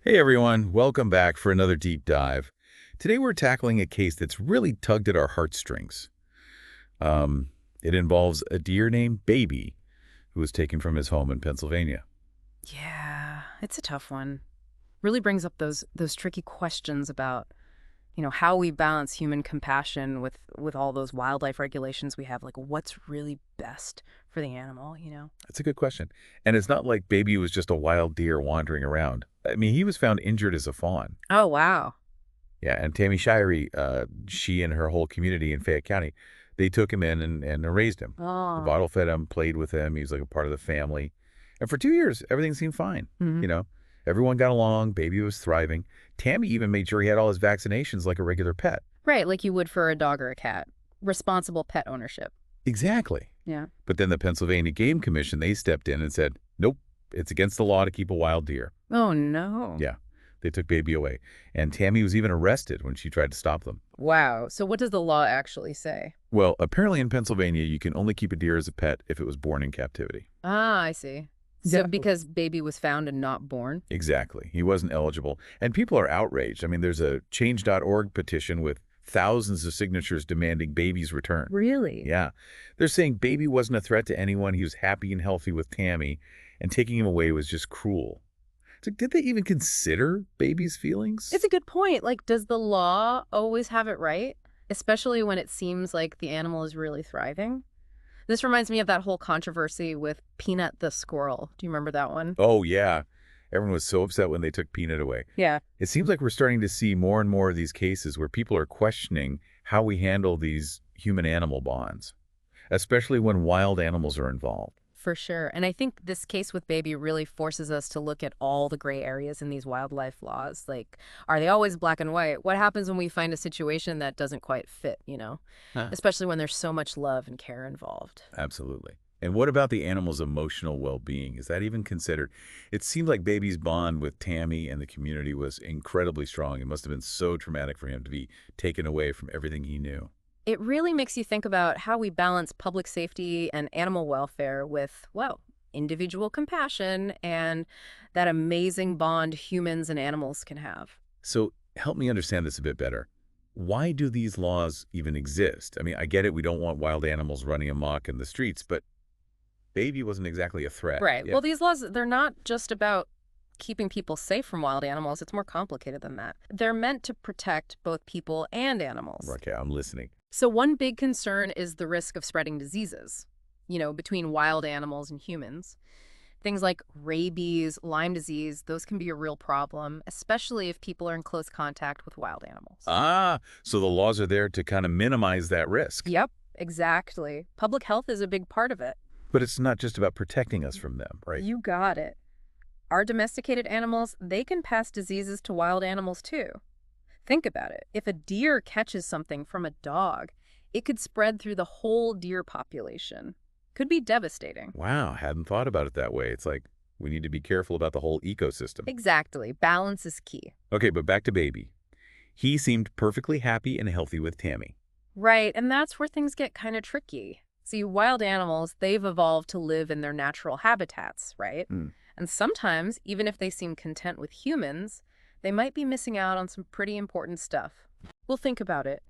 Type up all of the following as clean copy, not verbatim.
Hey everyone, welcome back for another deep dive. Today we're tackling a case that's really tugged at our heartstrings. It involves a deer named Baby who was taken from his home in Pennsylvania. Yeah, it's a tough one. Really brings up those tricky questions about, how we balance human compassion with all those wildlife regulations we have. Like, what's really best for the animal? That's a good question. And it's not like Baby was just a wild deer wandering around. I mean, he was found injured as a fawn. Oh, wow. Yeah, and Tammy Shirey, she and her whole community in Fayette County, they took him in and raised him. The Oh. bottle fed him, played with him. He was like a part of the family. And for 2 years, everything seemed fine. Hmm. You know, everyone got along. Baby was thriving. Tammy even made sure he had all his vaccinations like a regular pet. Right, like you would for a dog or a cat. Responsible pet ownership. Exactly. Yeah. But then the Pennsylvania Game Commission, they stepped in and said, nope, it's against the law to keep a wild deer. Oh, no. Yeah, they took Baby away. And Tammy was even arrested when she tried to stop them. Wow. So what does the law actually say? Well, apparently in Pennsylvania, you can only keep a deer as a pet if it was born in captivity. Ah, I see. So Yeah. because Baby was found and not born? Exactly. He wasn't eligible. And people are outraged. I mean, there's a change.org petition with thousands of signatures demanding Baby's return. Really? Yeah. They're saying Baby wasn't a threat to anyone. He was happy and healthy with Tammy, and taking him away was just cruel. So did they even consider Baby's feelings? It's a good point. Like, does the law always have it right? Especially when it seems like the animal is really thriving? This reminds me of that whole controversy with Peanut the squirrel. Do you remember that one? Oh, yeah. Everyone was so upset when they took Peanut away. Yeah. It seems like we're starting to see more and more of these cases where people are questioning how we handle these human-animal bonds, especially when wild animals are involved. For sure. And I think this case with Baby really forces us to look at all the gray areas in these wildlife laws. Like, are they always black and white? What happens when we find a situation that doesn't quite fit? Huh. Especially when there's so much love and care involved. Absolutely. And what about the animal's emotional well-being? Is that even considered? It seemed like Baby's bond with Tammy and the community was incredibly strong. It must have been so traumatic for him to be taken away from everything he knew. It really makes you think about how we balance public safety and animal welfare with, well, individual compassion and that amazing bond humans and animals can have. So help me understand this a bit better. Why do these laws even exist? I mean, I get it. We don't want wild animals running amok in the streets, but Baby wasn't exactly a threat. Right. Yeah. Well, these laws, they're not just about keeping people safe from wild animals. It's more complicated than that. They're meant to protect both people and animals. Okay, I'm listening. So one big concern is the risk of spreading diseases, between wild animals and humans. Things like rabies, Lyme disease, those can be a real problem, especially if people are in close contact with wild animals. Ah, so the laws are there to kind of minimize that risk. Yep, exactly. Public health is a big part of it. But it's not just about protecting us from them, right? You got it. Our domesticated animals, they can pass diseases to wild animals too. Think about it. If a deer catches something from a dog, it could spread through the whole deer population. Could be devastating. Wow, hadn't thought about it that way. It's like we need to be careful about the whole ecosystem. Exactly. Balance is key. Okay, but back to Baby. He seemed perfectly happy and healthy with Tammy. Right, and that's where things get kind of tricky. See, wild animals, they've evolved to live in their natural habitats, right? Hmm. And sometimes, even if they seem content with humans, they might be missing out on some pretty important stuff. Well, think about it.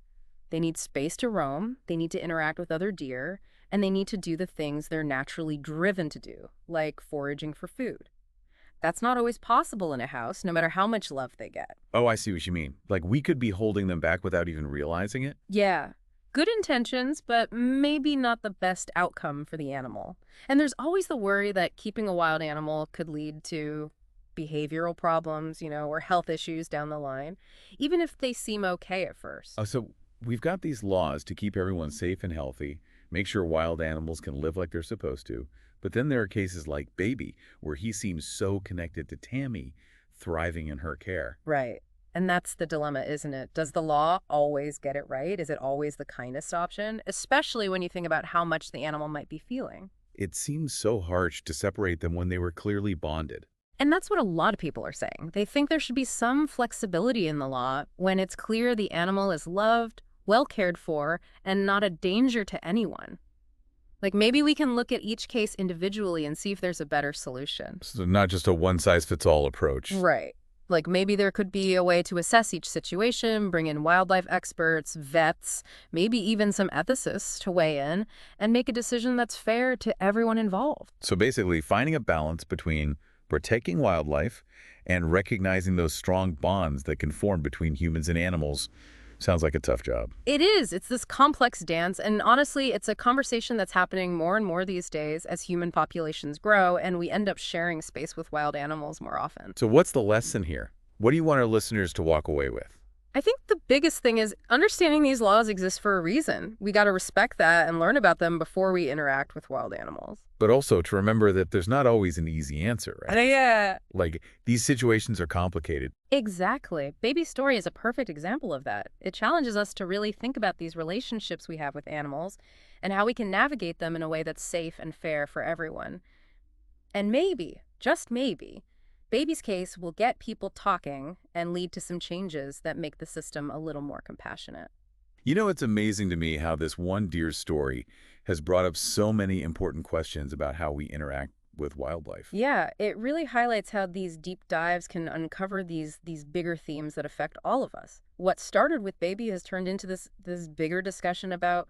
They need space to roam, they need to interact with other deer, and they need to do the things they're naturally driven to do, like foraging for food. That's not always possible in a house, no matter how much love they get. Oh, I see what you mean. Like we could be holding them back without even realizing it? Yeah, good intentions, but maybe not the best outcome for the animal. And there's always the worry that keeping a wild animal could lead to behavioral problems, or health issues down the line, even if they seem okay at first. Oh, so we've got these laws to keep everyone safe and healthy, make sure wild animals can live like they're supposed to. But then there are cases like Baby, where he seems so connected to Tammy, thriving in her care. Right. And that's the dilemma, isn't it? Does the law always get it right? Is it always the kindest option? Especially when you think about how much the animal might be feeling. It seems so harsh to separate them when they were clearly bonded. And that's what a lot of people are saying. They think there should be some flexibility in the law when it's clear the animal is loved, well cared for, and not a danger to anyone. Like maybe we can look at each case individually and see if there's a better solution. So not just a one-size-fits-all approach. Right. Like maybe there could be a way to assess each situation, bring in wildlife experts, vets, maybe even some ethicists to weigh in and make a decision that's fair to everyone involved. So basically, finding a balance between protecting wildlife and recognizing those strong bonds that can form between humans and animals sounds like a tough job. It is. It's this complex dance, and honestly, it's a conversation that's happening more and more these days as human populations grow and we end up sharing space with wild animals more often. So what's the lesson here? What do you want our listeners to walk away with? I think the biggest thing is understanding these laws exist for a reason. We got to respect that and learn about them before we interact with wild animals. But also to remember that there's not always an easy answer, right? Yeah. Like, these situations are complicated. Exactly. Baby's story is a perfect example of that. It challenges us to really think about these relationships we have with animals and how we can navigate them in a way that's safe and fair for everyone. And maybe, just maybe, Baby's case will get people talking and lead to some changes that make the system a little more compassionate. You know, it's amazing to me how this one deer story has brought up so many important questions about how we interact with wildlife. Yeah, it really highlights how these deep dives can uncover these bigger themes that affect all of us. What started with Baby has turned into this bigger discussion about,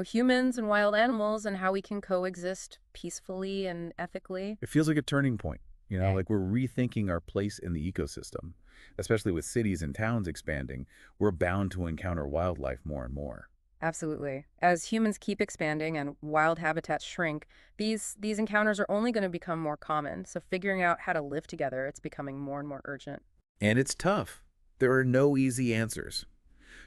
humans and wild animals and how we can coexist peacefully and ethically. It feels like a turning point, Yeah. like we're rethinking our place in the ecosystem. Especially with cities and towns expanding, we're bound to encounter wildlife more and more. Absolutely. As humans keep expanding and wild habitats shrink, these encounters are only going to become more common. So figuring out how to live together, it's becoming more and more urgent. And it's tough. There are no easy answers.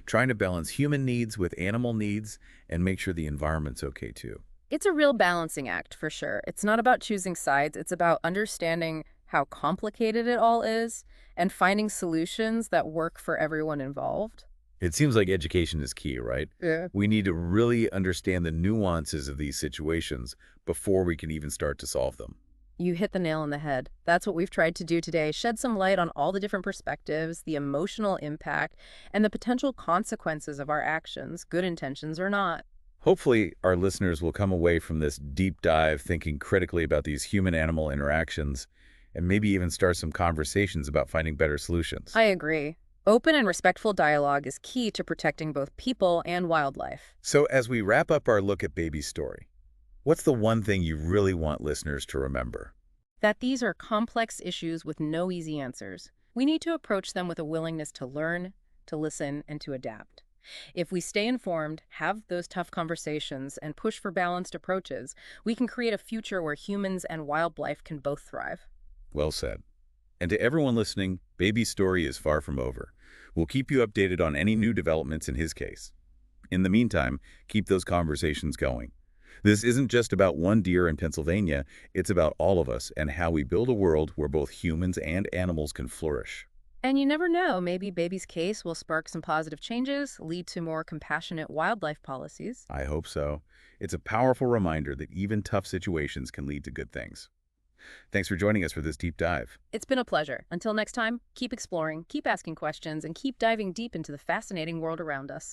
Trying to balance human needs with animal needs and make sure the environment's okay too. It's a real balancing act for sure. It's not about choosing sides. It's about understanding how complicated it all is and finding solutions that work for everyone involved. It seems like education is key, right? Yeah. We need to really understand the nuances of these situations before we can even start to solve them. You hit the nail on the head. That's what we've tried to do today, shed some light on all the different perspectives, the emotional impact, and the potential consequences of our actions, good intentions or not. Hopefully, our listeners will come away from this deep dive thinking critically about these human-animal interactions and maybe even start some conversations about finding better solutions. I agree. Open and respectful dialogue is key to protecting both people and wildlife. So as we wrap up our look at Baby's story, what's the one thing you really want listeners to remember? That these are complex issues with no easy answers. We need to approach them with a willingness to learn, to listen, and to adapt. If we stay informed, have those tough conversations, and push for balanced approaches, we can create a future where humans and wildlife can both thrive. Well said. And to everyone listening, Baby's story is far from over. We'll keep you updated on any new developments in his case. In the meantime, keep those conversations going. This isn't just about one deer in Pennsylvania, it's about all of us and how we build a world where both humans and animals can flourish. And you never know, maybe Baby's case will spark some positive changes, lead to more compassionate wildlife policies. I hope so. It's a powerful reminder that even tough situations can lead to good things. Thanks for joining us for this deep dive. It's been a pleasure. Until next time, keep exploring, keep asking questions, and keep diving deep into the fascinating world around us.